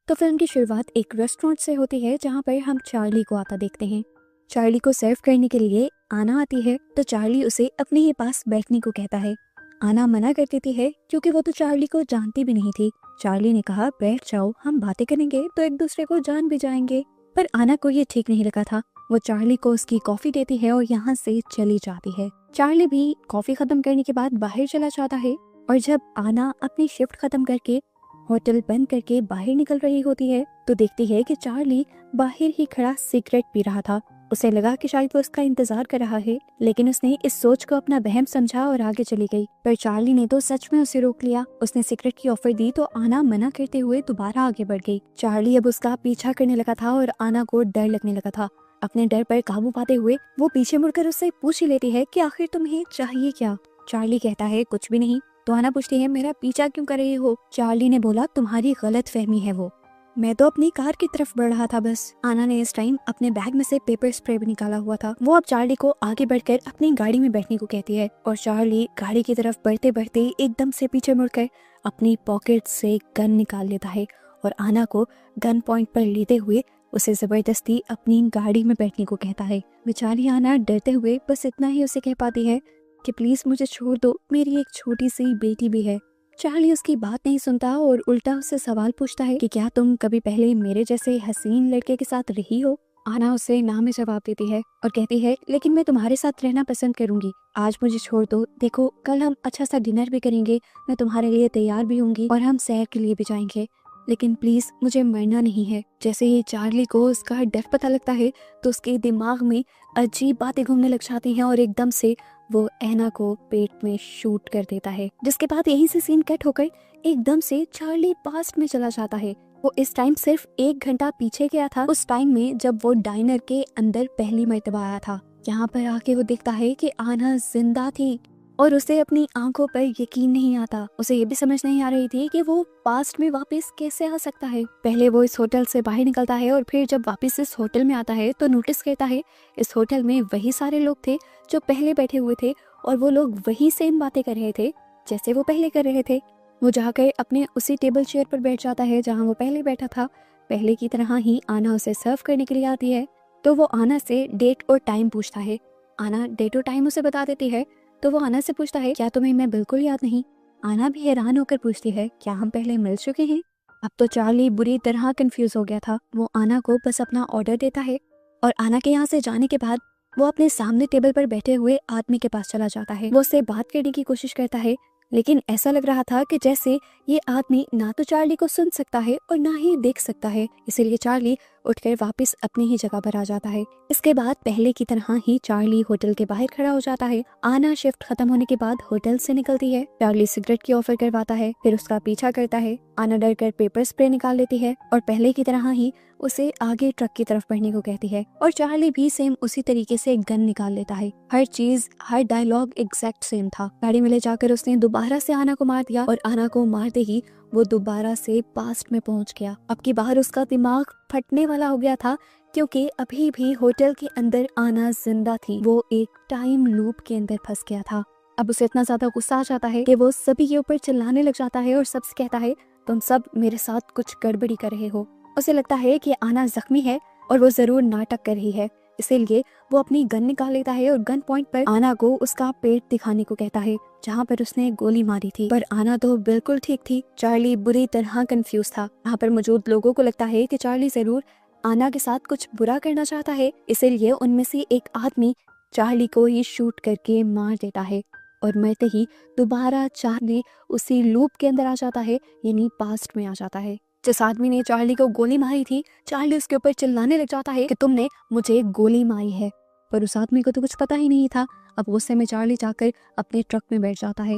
तो फिल्म की शुरुआत एक रेस्टोरेंट से होती है जहाँ पर हम चार्ली को आता देखते हैं। चार्ली को सर्व करने के लिए आना आती है तो चार्ली उसे अपने ही पास बैठने को कहता है। आना मना कर देती है क्योंकि वो तो चार्ली को जानती भी नहीं थी। चार्ली ने कहा बैठ जाओ, हम बातें करेंगे तो एक दूसरे को जान भी जाएंगे। पर आना को ये ठीक नहीं लगा था। वो चार्ली को उसकी कॉफी देती है और यहाँ से चली जाती है। चार्ली भी कॉफी खत्म करने के बाद बाहर चला जाता है और जब आना अपनी शिफ्ट खत्म करके होटल बंद करके बाहर निकल रही होती है तो देखती है कि चार्ली बाहर ही खड़ा सिगरेट पी रहा था। उसे लगा कि शायद वो उसका इंतजार कर रहा है, लेकिन उसने इस सोच को अपना वहम समझा और आगे चली गई। पर चार्ली ने तो सच में उसे रोक लिया। उसने सिगरेट की ऑफर दी तो आना मना करते हुए दोबारा आगे बढ़ गई। चार्ली अब उसका पीछा करने लगा था और आना को डर लगने लगा था। अपने डर पर काबू पाते हुए वो पीछे मुड़कर उससे पूछ ही लेती है कि आखिर तुम्हें चाहिए क्या। चार्ली कहता है कुछ भी नहीं। तो आना पूछती है मेरा पीछा क्यों कर रही हो। चार्ली ने बोला तुम्हारी गलत फहमी है, वो मैं तो अपनी कार की तरफ बढ़ रहा था बस। आना ने इस टाइम अपने बैग में से पेपर स्प्रे भी निकाला हुआ था। वो अब चार्ली को आगे बढ़कर अपनी गाड़ी में बैठने को कहती है और चार्ली गाड़ी की तरफ बढ़ते बढ़ते एकदम से पीछे मुड़कर अपनी पॉकेट से गन निकाल लेता है और आना को गन पॉइंट पर लेते हुए उसे जबरदस्ती अपनी गाड़ी में बैठने को कहता है। बेचारी आना डरते हुए बस इतना ही उसे कह पाती है कि प्लीज मुझे छोड़ दो, मेरी एक छोटी सी बेटी भी है। चार्ली उसकी बात नहीं सुनता और उल्टा उससे सवाल पूछता है कि क्या तुम कभी पहले मेरे जैसे हसीन लड़के के साथ रही हो। आना उसे ना में जवाब देती है और कहती है लेकिन मैं तुम्हारे साथ रहना पसंद करूंगी, आज मुझे छोड़ दो। देखो कल हम अच्छा सा डिनर भी करेंगे, मैं तुम्हारे लिए तैयार भी होंगी और हम सैर के लिए भी जाएंगे, लेकिन प्लीज मुझे मरना नहीं है। जैसे ही चार्ली को उसका डर पता लगता है तो उसके दिमाग में अजीब बातें घूमने लग जाती हैं और एकदम से वो ऐना को पेट में शूट कर देता है। जिसके बाद यहीं से सीन कट होकर एकदम से चार्ली पास्ट में चला जाता है। वो इस टाइम सिर्फ 1 घंटा पीछे गया था, उस टाइम में जब वो डाइनर के अंदर पहली मर्तबा आया था। यहाँ पर आके वो देखता है कि आना जिंदा थी और उसे अपनी आंखों पर यकीन नहीं आता। उसे ये भी समझ नहीं आ रही थी कि वो पास्ट में वापस कैसे आ सकता है। पहले वो इस होटल से बाहर निकलता है और फिर जब वापस इस होटल में आता है तो नोटिस करता है इस होटल में वही सारे लोग थे जो पहले बैठे हुए थे और वो लोग वही सेम बातें कर रहे थे जैसे वो पहले कर रहे थे। वो जाकर अपने उसी टेबल चेयर पर बैठ जाता है जहाँ वो पहले बैठा था। पहले की तरह ही आना उसे सर्व करने के लिए आती है तो वो आना से डेट और टाइम पूछता है। आना डेट और टाइम उसे बता देती है तो वो आना से पूछता है क्या तुम्हें मैं बिल्कुल याद नहीं। आना भी हैरान होकर पूछती है क्या हम पहले मिल चुके हैं। अब तो चार्ली बुरी तरह कंफ्यूज हो गया था। वो आना को बस अपना ऑर्डर देता है और आना के यहाँ से जाने के बाद वो अपने सामने टेबल पर बैठे हुए आदमी के पास चला जाता है। वो उससे बात करने की कोशिश करता है लेकिन ऐसा लग रहा था कि जैसे ये आदमी ना तो चार्ली को सुन सकता है और ना ही देख सकता है, इसीलिए चार्ली उठकर वापस अपनी ही जगह पर आ जाता है। इसके बाद पहले की तरह ही चार्ली होटल के बाहर खड़ा हो जाता है। आना शिफ्ट खत्म होने के बाद होटल से निकलती है। चार्ली सिगरेट की ऑफर करवाता है, फिर उसका पीछा करता है। आना डर कर पेपर स्प्रे निकाल लेती है और पहले की तरह ही उसे आगे ट्रक की तरफ बढ़ने को कहती है और चार्ली भी सेम उसी तरीके से एक गन निकाल लेता है। हर चीज, हर डायलॉग एग्जैक्ट सेम था। गाड़ी में ले जाकर उसने दोबारा से आना को मार दिया और आना को मारते ही वो दोबारा से पास्ट में पहुंच गया। अब की बार उसका दिमाग फटने वाला हो गया था क्योंकि अभी भी होटल के अंदर आना जिंदा थी। वो एक टाइम लूप के अंदर फंस गया था। अब उसे इतना ज्यादा गुस्सा आ जाता है कि वो सभी के ऊपर चिल्लाने लग जाता है और सबसे कहता है तुम सब मेरे साथ कुछ गड़बड़ी कर रहे हो। उसे लगता है कि आना जख्मी है और वो जरूर नाटक कर रही है, इसीलिए वो अपनी गन निकाल लेता है और गन पॉइंट पर आना को उसका पेट दिखाने को कहता है जहाँ पर उसने गोली मारी थी। पर आना तो बिल्कुल ठीक थी। चार्ली बुरी तरह कंफ्यूज था। यहाँ पर मौजूद लोगों को लगता है कि चार्ली जरूर आना के साथ कुछ बुरा करना चाहता है, इसीलिए उनमें से एक आदमी चार्ली को ही शूट करके मार देता है और मरते ही दोबारा चार्ली उसी लूप के अंदर आ जाता है, यानी पास्ट में आ जाता है। जिस आदमी ने चार्ली को गोली मारी थी, चार्ली उसके ऊपर चिल्लाने लग जाता है कि तुमने मुझे गोली मारी है, पर उस आदमी को तो कुछ पता ही नहीं था। अब गुस्से में चार्ली जाकर अपने ट्रक में बैठ जाता है।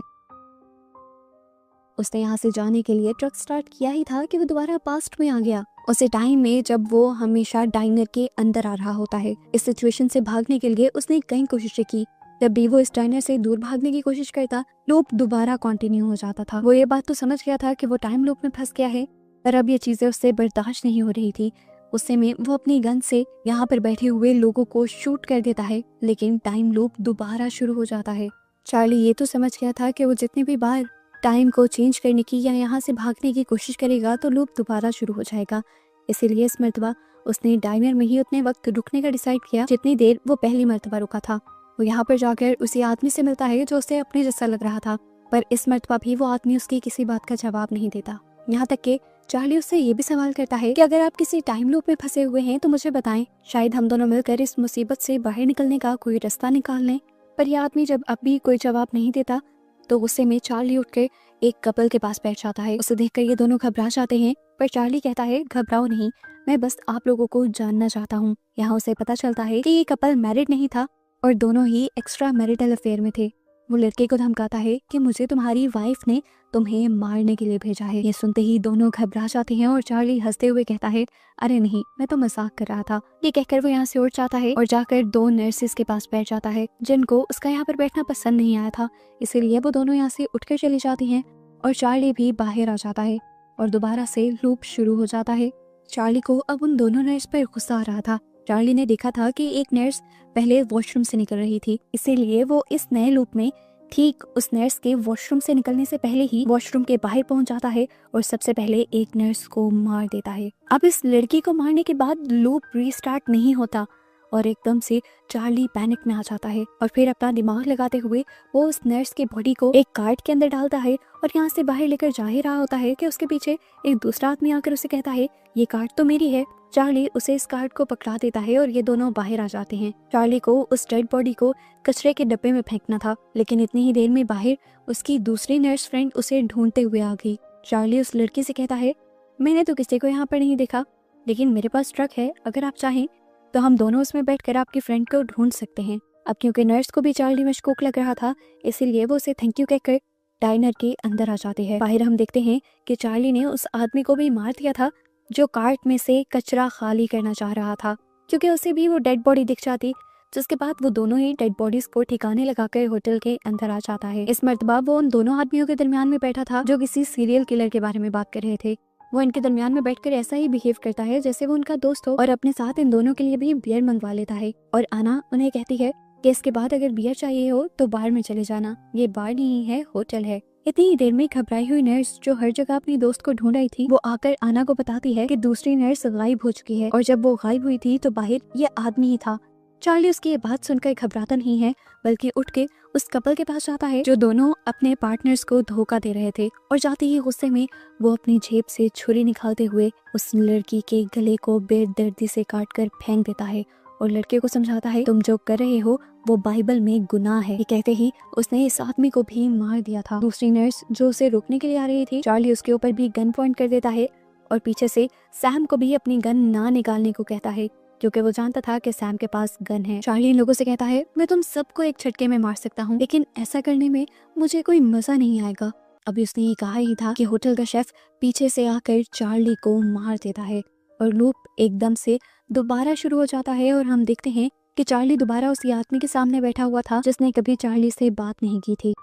उसने यहाँ से जाने के लिए ट्रक स्टार्ट किया ही था कि वो दोबारा पास्ट में आ गया, उसे टाइम में जब वो हमेशा डाइनर के अंदर आ रहा होता है। इस सिचुएशन से भागने के लिए उसने कई कोशिशें की। जब भी वो इस डाइनर से दूर भागने की कोशिश करता, लूप दोबारा कंटिन्यू हो जाता था। वो ये बात तो समझ गया था कि वो टाइम लूप में फंस गया है, पर अब ये चीजें उससे बर्दाश्त नहीं हो रही थी। गुस्से में वो अपनी गन से यहाँ पर बैठे हुए लोगों को शूट कर देता है, लेकिन टाइम लूप दोबारा शुरू हो जाता है। चार्ली ये तो समझ गया था कि वो जितनी भी बार टाइम को चेंज करने की या यहाँ से भागने की कोशिश करेगा तो लूप दोबारा शुरू हो जाएगा। इसीलिए इस मर्तबा उसने डाइनर में ही उतने वक्त रुकने का डिसाइड किया जितनी देर वो पहली मर्तबा रुका था। वो यहाँ पर जाकर उसी आदमी से मिलता है जो उसे अपने जैसा लग रहा था, पर इस मर्तबा भी वो आदमी उसकी किसी बात का जवाब नहीं देता। यहाँ तक कि चार्ली उससे ये भी सवाल करता है कि अगर आप किसी टाइम लूप में फंसे हुए हैं तो मुझे बताएं, शायद हम दोनों मिलकर इस मुसीबत से बाहर निकलने का कोई रास्ता निकाल लें। पर यह आदमी जब अब भी कोई जवाब नहीं देता तो गुस्से में चार्ली उठकर एक कपल के पास बैठ जाता है। उसे देखकर ये दोनों घबरा जाते हैं, पर चार्ली कहता है घबराओ नहीं, मैं बस आप लोगों को जानना चाहता हूँ। यहाँ उसे पता चलता है कि ये कपल मैरिड नहीं था और दोनों ही एक्स्ट्रा मैरिटल अफेयर में थे। वो लड़के को धमकाता है कि मुझे तुम्हारी वाइफ ने तुम्हें मारने के लिए भेजा है। ये सुनते ही दोनों घबरा जाते हैं और चार्ली हंसते हुए कहता है अरे नहीं, मैं तो मजाक कर रहा था। ये कहकर वो यहाँ से उठ जाता है और जाकर 2 नर्सेस के पास बैठ जाता है जिनको उसका यहाँ पर बैठना पसंद नहीं आया था। इसीलिए वो दोनों यहाँ से उठकर चली जाती हैं और चार्ली भी बाहर आ जाता है और दोबारा से लूप शुरू हो जाता है। चार्ली को अब उन दोनों नर्स पर गुस्सा आ रहा था। चार्ली ने देखा था कि एक नर्स पहले वॉशरूम से निकल रही थी, इसीलिए वो इस नए लूप में ठीक उस नर्स के वॉशरूम से निकलने से पहले ही वॉशरूम के बाहर पहुंच जाता है और सबसे पहले एक नर्स को मार देता है। अब इस लड़की को मारने के बाद लूप रीस्टार्ट नहीं होता और एकदम से चार्ली पैनिक में आ जाता है और फिर अपना दिमाग लगाते हुए वो उस नर्स की बॉडी को एक कार्ट के अंदर डालता है और यहाँ से बाहर लेकर जा ही रहा होता है कि उसके पीछे एक दूसरा आदमी आकर उसे कहता है ये कार्ट तो मेरी है। चार्ली उसे इस कार्ट को पकड़ा देता है और ये दोनों बाहर आ जाते हैं। चार्ली को उस डेड बॉडी को कचरे के डब्बे में फेंकना था, लेकिन इतनी ही देर में बाहर उसकी दूसरी नर्स फ्रेंड उसे ढूंढते हुए आ गई। चार्ली उस लड़की से कहता है मैंने तो किसी को यहाँ पर नहीं देखा, लेकिन मेरे पास ट्रक है, अगर आप चाहें तो हम दोनों उसमें बैठकर आपकी फ्रेंड को ढूंढ सकते हैं। अब क्योंकि नर्स को भी चार्ली मशकूक लग रहा था, इसीलिए वो उसे थैंक यू कहकर डाइनर के अंदर आ जाते हैं। बाहर हम देखते हैं कि चार्ली ने उस आदमी को भी मार दिया था जो कार्ट में से कचरा खाली करना चाह रहा था, क्योंकि उसे भी वो डेड बॉडी दिख जाती, जिसके बाद वो दोनों ही डेड बॉडीज को ठिकाने लगाकर होटल के अंदर आ जाता है। इस मर्तबा वो उन दोनों आदमियों के दरमियान में बैठा था जो किसी सीरियल किलर के बारे में बात कर रहे थे। वो इनके दरमियान में बैठकर ऐसा ही बिहेव करता है जैसे वो उनका दोस्त हो और अपने साथ इन दोनों के लिए भी बियर मंगवा लेता है। और आना उन्हें कहती है कि इसके बाद अगर बियर चाहिए हो तो बार में चले जाना, ये बार नहीं है होटल है। इतनी ही देर में घबराई हुई नर्स जो हर जगह अपनी दोस्त को ढूंढ रही थी, वो आकर आना को बताती है कि दूसरी नर्स गायब हो चुकी है और जब वो गायब हुई थी तो बाहर ये आदमी ही था। चार्ली उसकी ये बात सुनकर घबराता नहीं है, बल्कि उठ के उस कपल के पास जाता है जो दोनों अपने पार्टनर्स को धोखा दे रहे थे और जाते ही गुस्से में वो अपनी जेब से छुरी निकालते हुए उस लड़की के गले को बेदर्दी से काट कर फेंक देता है और लड़के को समझाता है तुम जो कर रहे हो वो बाइबल में गुनाह है। ये कहते ही उसने इस आदमी को भी मार दिया था। दूसरी नर्स जो उसे रोकने के लिए आ रही थी, चार्ली उसके ऊपर भी गन पॉइंट कर देता है और पीछे से सैम को भी अपनी गन ना निकालने को कहता है, क्योंकि वो जानता था कि सैम के पास गन है। चार्ली इन लोगों से कहता है मैं तुम सबको एक झटके में मार सकता हूँ, लेकिन ऐसा करने में मुझे कोई मजा नहीं आएगा। अभी उसने ये कहा ही था कि होटल का शेफ पीछे से आकर चार्ली को मार देता है और लूप एकदम से दोबारा शुरू हो जाता है और हम देखते हैं कि चार्ली दोबारा उसी आदमी के सामने बैठा हुआ था जिसने कभी चार्ली से बात नहीं की थी।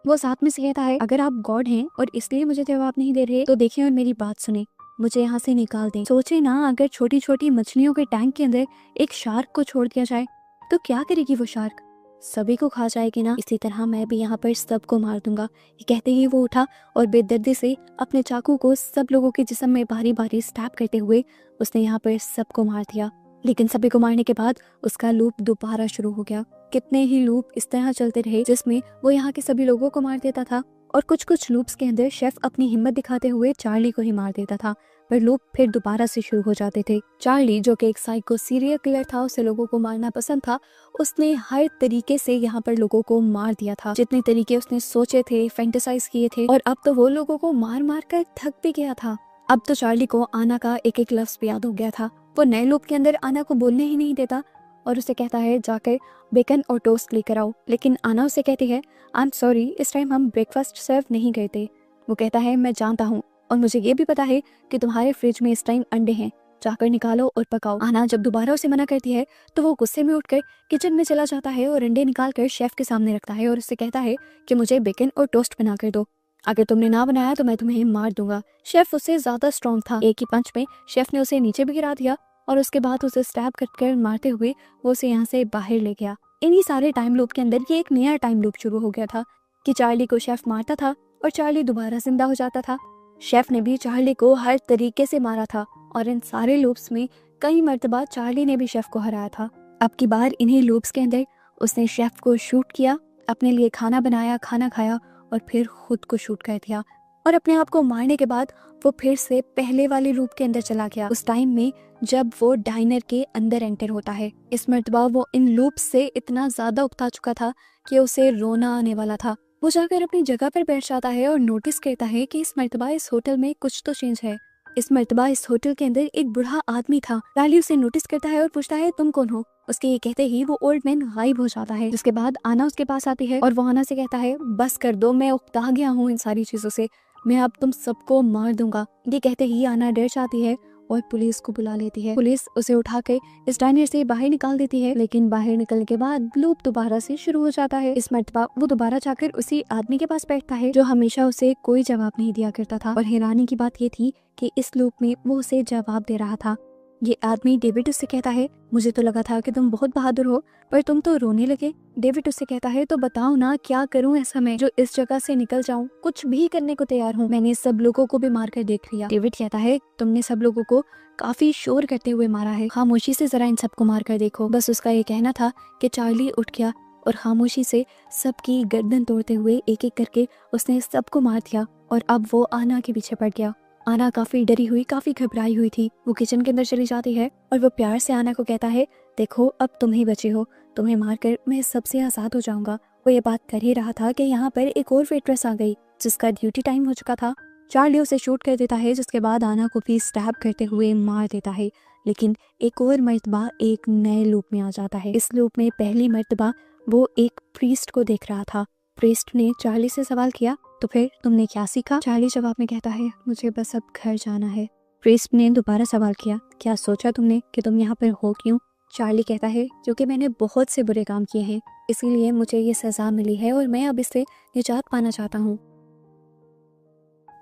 वो उस आदमी से कहता है अगर आप गॉड हैं और इसलिए मुझे जवाब नहीं दे रहे तो देखिए और मेरी बात सुने, मुझे यहाँ से निकाल दें। सोचे ना अगर छोटी छोटी मछलियों के टैंक के अंदर एक शार्क को छोड़ दिया जाए तो क्या करेगी वो शार्क, सभी को खा जाएगी ना। इसी तरह मैं भी यहाँ पर सबको मार दूंगा। ये कहते ही वो उठा और बेदर्दी से अपने चाकू को सब लोगों के जिस्म में बारी बारी स्टैब करते हुए उसने यहाँ पर सबको मार दिया। लेकिन सभी को मारने के बाद उसका लूप दोबारा शुरू हो गया। कितने ही लूप इस तरह चलते रहे जिसमें वो यहाँ के सभी लोगों को मार देता था और कुछ कुछ लूप्स के अंदर शेफ अपनी हिम्मत दिखाते हुए चार्ली को ही मार देता था, पर लूप फिर दोबारा से शुरू हो जाते थे। चार्ली जो कि एक साइको सीरियल किलर था, उसे लोगों को मारना पसंद था, उसने हर तरीके से यहाँ पर लोगों को मार दिया था। जितने तरीके उसने सोचे थे, फैंटेसाइज किए थे, और अब तो वो लोगों को मार मार कर थक भी गया था। अब तो चार्ली को आना का एक एक लफ्ज भी याद हो गया था। वो नए लूप के अंदर आना को बोलने ही नहीं देता और उसे कहता है जाकर बेकन और टोस्ट लेकर आओ, लेकिन आना उसे कहती है आई एम सॉरी, इस टाइम हम ब्रेकफास्ट सर्व नहीं करते। वो कहता है मैं जानता हूँ और मुझे ये भी पता है कि तुम्हारे फ्रिज में इस टाइम अंडे हैं, जाकर निकालो और पकाओ। आना जब दोबारा उसे मना करती है तो वो गुस्से में उठकर किचन में चला जाता है और अंडे निकाल कर शेफ के सामने रखता है और उससे कहता है कि मुझे बेकन और टोस्ट बना कर दो, अगर तुमने ना बनाया तो मैं तुम्हें मार दूंगा। शेफ उससे ज्यादा स्ट्रॉन्ग था, एक ही पंच में शेफ ने उसे नीचे भी गिरा दिया और उसके बाद उसे स्टैब कर मारते हुए वो उसे यहाँ से बाहर ले गया। इन्हीं सारे टाइम लूप के अंदर ये एक नया टाइम लूप शुरू हो गया था कि चार्ली को शेफ मारता था और चार्ली दोबारा जिंदा हो जाता था। शेफ ने भी चार्ली को हर तरीके से मारा था और इन सारे लूप्स में कई मर्तबा चार्ली ने भी शेफ को हराया था। अब की बार इन्हीं लूप्स के अंदर उसने शेफ को शूट किया, अपने लिए खाना बनाया, खाना खाया और फिर खुद को शूट कर दिया। और अपने आप को मारने के बाद वो फिर से पहले वाले लूप के अंदर चला गया, उस टाइम में जब वो डाइनर के अंदर एंटर होता है। इस मर्तबा वो इन लूप से इतना ज्यादा उकता चुका था कि उसे रोना आने वाला था। वो जाकर अपनी जगह पर बैठ जाता है और नोटिस करता है कि इस मर्तबा इस होटल में कुछ तो चेंज है। इस मर्तबा इस होटल के अंदर एक बूढ़ा आदमी था। चार्ली उसे नोटिस करता है और पूछता है तुम कौन हो। उसके ये कहते ही वो ओल्ड मैन गायब हो जाता है। जिसके बाद आना उसके पास आती है और वो आना से कहता है बस कर दो, मैं उकता गया हूँ इन सारी चीजों से, मैं अब तुम सबको मार दूंगा। ये कहते ही आना डर जाती है और पुलिस को बुला लेती है। पुलिस उसे उठाकर इस डाइनर से बाहर निकाल देती है, लेकिन बाहर निकलने के बाद लूप दोबारा से शुरू हो जाता है। इस मर्तबा वो दोबारा जाकर उसी आदमी के पास बैठता है जो हमेशा उसे कोई जवाब नहीं दिया करता था। और हैरानी की बात ये थी कि इस लूप में वो उसे जवाब दे रहा था। ये आदमी डेविड उससे कहता है मुझे तो लगा था कि तुम बहुत बहादुर हो, पर तुम तो रोने लगे। डेविड उससे कहता है तो बताओ ना क्या करूं ऐसा मैं जो इस जगह से निकल जाऊं, कुछ भी करने को तैयार हूं, मैंने सब लोगों को भी मार कर देख लिया। डेविड कहता है तुमने सब लोगों को काफी शोर करते हुए मारा है, खामोशी से जरा इन सबको मार कर देखो। बस उसका ये कहना था कि चार्ली उठ गया और खामोशी से सबकी गर्दन तोड़ते हुए एक एक करके उसने सबको मार दिया और अब वो आना के पीछे पड़ गया। आना काफी डरी हुई, काफी घबराई हुई थी। वो किचन के अंदर चली जाती है और वो प्यार से आना को कहता है देखो अब तुम ही बचे हो, तुम्हें मारकर मैं सबसे आजाद हो जाऊंगा। वो ये बात कर ही रहा था कि यहाँ पर एक और वेट्रेस आ गई जिसका ड्यूटी टाइम हो चुका था। चार्ली उसे शूट कर देता है, जिसके बाद आना को भी स्टैब करते हुए मार देता है। लेकिन एक और मर्तबा एक नए लूप में आ जाता है। इस लूप में पहली मर्तबा वो एक प्रीस्ट को देख रहा था। प्रीस्ट ने चार्ली से सवाल किया तो फिर तुमने क्या सीखा। चार्ली जवाब में कहता है मुझे बस अब घर जाना है। प्रीस्ट ने दोबारा सवाल किया क्या सोचा तुमने कि तुम यहाँ पर हो क्यों। चार्ली कहता है क्योंकि मैंने बहुत से बुरे काम किए हैं, इसीलिए मुझे ये सजा मिली है और मैं अब इससे निजात पाना चाहता हूँ।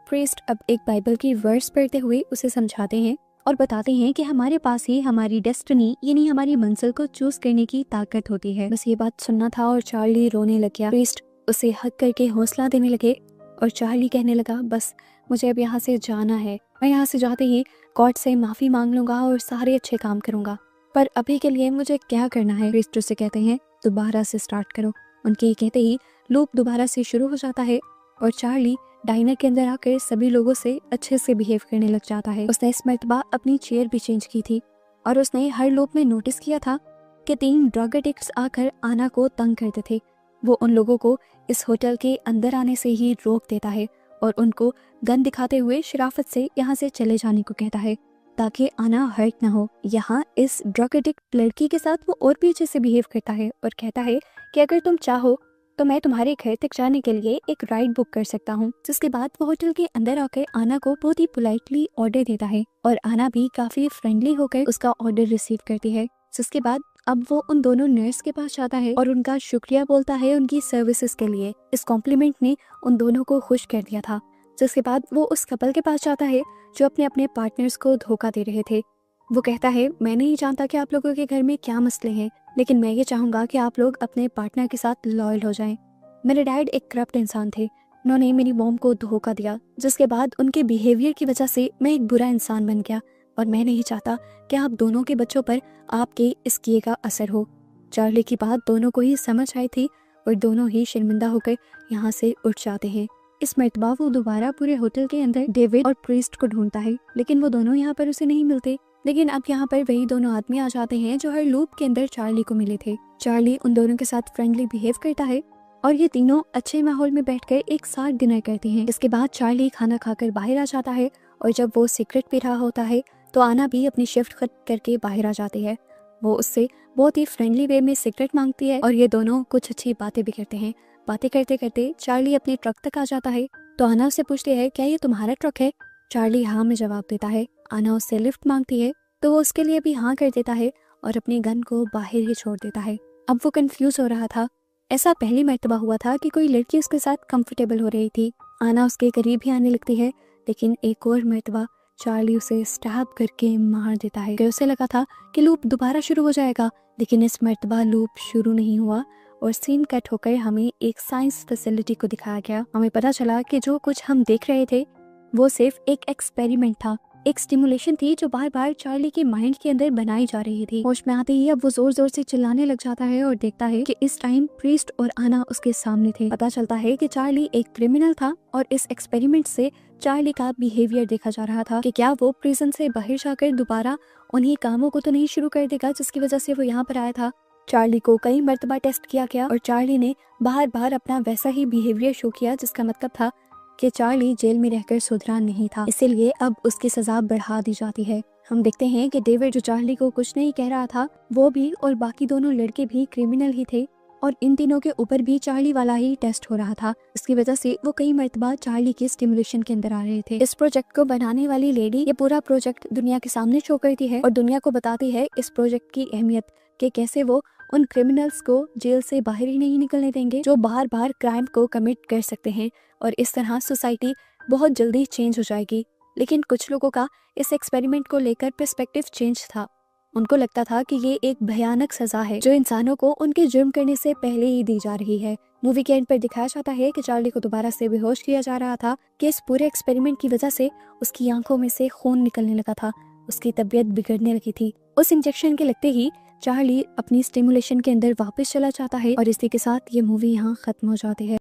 प्रीस्ट अब एक बाइबल की वर्स पढ़ते हुए उसे समझाते हैं और बताते हैं कि हमारे पास ही हमारी डेस्टिनी यानी हमारी मंजिल को चूज करने की ताकत होती है। बस ये बात सुनना था और चार्ली रोने लग गया। प्रीस्ट उसे हक करके हौसला देने लगे और चार्ली कहने लगा बस मुझे अब यहाँ से जाना है, मैं यहाँ से जाते ही गॉड से माफी मांग लूंगा और सारे अच्छे काम करूंगा, पर अभी के लिए मुझे क्या करना है। प्रीस्ट उसे कहते हैं दोबारा से स्टार्ट करो। उनके ये कहते ही लूप दोबारा से शुरू हो जाता है और चार्ली डाइनर के अंदर आकर सभी लोगों से अच्छे से बिहेव करने लग जाता है। उसने इस मर्तबा अपनी चेयर भी चेंज की थी और उसने हर लूप में नोटिस किया था कि 3 ड्रग एडिक्ट्स आकर आना को तंग करते थे। वो उन लोगों को इस होटल के अंदर आने से ही रोक देता है और उनको गन दिखाते हुए शराफत से यहाँ से चले जाने को कहता है ताकि आना हर्ट ना हो। यहाँ इस ड्रग एडिक्ट लड़की के साथ वो और भी अच्छे से बिहेव करता है और कहता है कि अगर तुम चाहो तो मैं तुम्हारे घर तक जाने के लिए एक राइड बुक कर सकता हूँ। जिसके बाद वो होटल के अंदर आकर आना को बहुत ही पोलाइटली ऑर्डर देता है और आना भी काफी फ्रेंडली होकर उसका ऑर्डर रिसीव करती है। जिसके बाद अब वो उन दोनों नर्स के पास जाता है और उनका शुक्रिया बोलता है उनकी सर्विसेज के लिए। इस कॉम्प्लीमेंट ने उन दोनों को खुश कर दिया था। जिसके बाद वो उस कपल के पास जाता है जो अपने अपने पार्टनर्स को धोखा दे रहे थे। वो कहता है मैं नहीं जानता कि आप लोगों के घर में क्या मसले हैं, लेकिन मैं ये चाहूंगा कि आप लोग अपने पार्टनर के साथ लॉयल हो जाएं। मेरे डैड एक करप्ट इंसान थे, उन्होंने मेरी मॉम को धोखा दिया, जिसके बाद उनके बिहेवियर की वजह से मैं एक बुरा इंसान बन गया और मैं नहीं चाहता कि आप दोनों के बच्चों पर आपके इस किए का असर हो। चार्ली की बात दोनों को ही समझ आई थी और दोनों ही शर्मिंदा होकर यहाँ से उठ जाते हैं। इस मर्तबा वो दोबारा पूरे होटल के अंदर डेविड और प्रीस्ट को ढूंढता है, लेकिन वो दोनों यहाँ पर उसे नहीं मिलते। लेकिन अब यहाँ पर वही दोनों आदमी आ जाते हैं जो हर लूप के अंदर चार्ली को मिले थे। चार्ली उन दोनों के साथ फ्रेंडली बिहेव करता है और ये तीनों अच्छे माहौल में बैठकर एक साथ डिनर करते हैं। इसके बाद चार्ली खाना खाकर बाहर आ जाता है और जब वो सिगरेट पी रहा होता है तो आना भी अपनी शिफ्ट खत्म करके बाहर आ जाती है। वो उससे बहुत ही फ्रेंडली वे में सिगरेट मांगती है और ये दोनों कुछ अच्छी बातें भी करते हैं। बातें करते करते चार्ली अपने ट्रक तक आ जाता है तो आना उससे पूछती है क्या ये तुम्हारा ट्रक है। चार्ली हाँ में जवाब देता है। आना उससे लिफ्ट मांगती है तो वो उसके लिए भी हाँ कर देता है और अपनी गन को बाहर ही छोड़ देता है। अब वो कंफ्यूज हो रहा था। ऐसा पहली मर्तबा हुआ था कि कोई लड़की उसके साथ कंफर्टेबल हो रही थी। आना उसके करीब ही आने लगती है, लेकिन एक और मर्तबा चार्ली उसे स्टैब करके मार देता है। उसे लगा था कि लूप दोबारा शुरू हो जाएगा, लेकिन इस मर्तबा लूप शुरू नहीं हुआ और सीन कट होकर हमें एक साइंस फैसिलिटी को दिखाया गया। हमें पता चला कि जो कुछ हम देख रहे थे वो सिर्फ एक एक्सपेरिमेंट था, एक स्टिमुलेशन थी जो बार बार चार्ली के माइंड के अंदर बनाई जा रही थी। होश में आते ही अब वो जोर जोर से चिल्लाने लग जाता है और देखता है कि इस टाइम प्रीस्ट और आना उसके सामने थे। पता चलता है कि चार्ली एक क्रिमिनल था और इस एक्सपेरिमेंट से चार्ली का बिहेवियर देखा जा रहा था कि क्या वो प्रिजन से बाहर जाकर दोबारा उन्हीं कामों को तो नहीं शुरू कर देगा जिसकी वजह से वो यहाँ पर आया था। चार्ली को कई मर्तबा टेस्ट किया गया और चार्ली ने बार बार अपना वैसा ही बिहेवियर शो किया, जिसका मतलब था कि चार्ली जेल में रहकर सुधरा नहीं था, इसीलिए अब उसकी सजा बढ़ा दी जाती है। हम देखते हैं कि डेविड जो चार्ली को कुछ नहीं कह रहा था, वो भी और बाकी दोनों लड़के भी क्रिमिनल ही थे और इन तीनों के ऊपर भी चार्ली वाला ही टेस्ट हो रहा था। इसकी वजह से वो कई मर्तबा चार्ली के स्टिमुलेशन के अंदर आ रहे थे। इस प्रोजेक्ट को बनाने वाली लेडी ये पूरा प्रोजेक्ट दुनिया के सामने शो करती है और दुनिया को बताती है इस प्रोजेक्ट की अहमियत, कि कैसे वो उन क्रिमिनल्स को जेल से बाहर ही नहीं निकलने देंगे जो बार बार क्राइम को कमिट कर सकते हैं, और इस तरह सोसाइटी बहुत जल्दी चेंज हो जाएगी। लेकिन कुछ लोगों का इस एक्सपेरिमेंट को लेकर पर्सपेक्टिव चेंज था। उनको लगता था कि ये एक भयानक सजा है जो इंसानों को उनके जुर्म करने से पहले ही दी जा रही है। मूवी के एंड पर दिखाया जाता है कि चार्ली को दोबारा से बेहोश किया जा रहा था कि इस पूरे एक्सपेरिमेंट की वजह से उसकी आंखों में से खून निकलने लगा था, उसकी तबीयत बिगड़ने लगी थी। उस इंजेक्शन के लगते ही चार्ली अपनी स्टिमुलेशन के अंदर वापस चला जाता है और इसी के साथ ये मूवी यहाँ खत्म हो जाती है।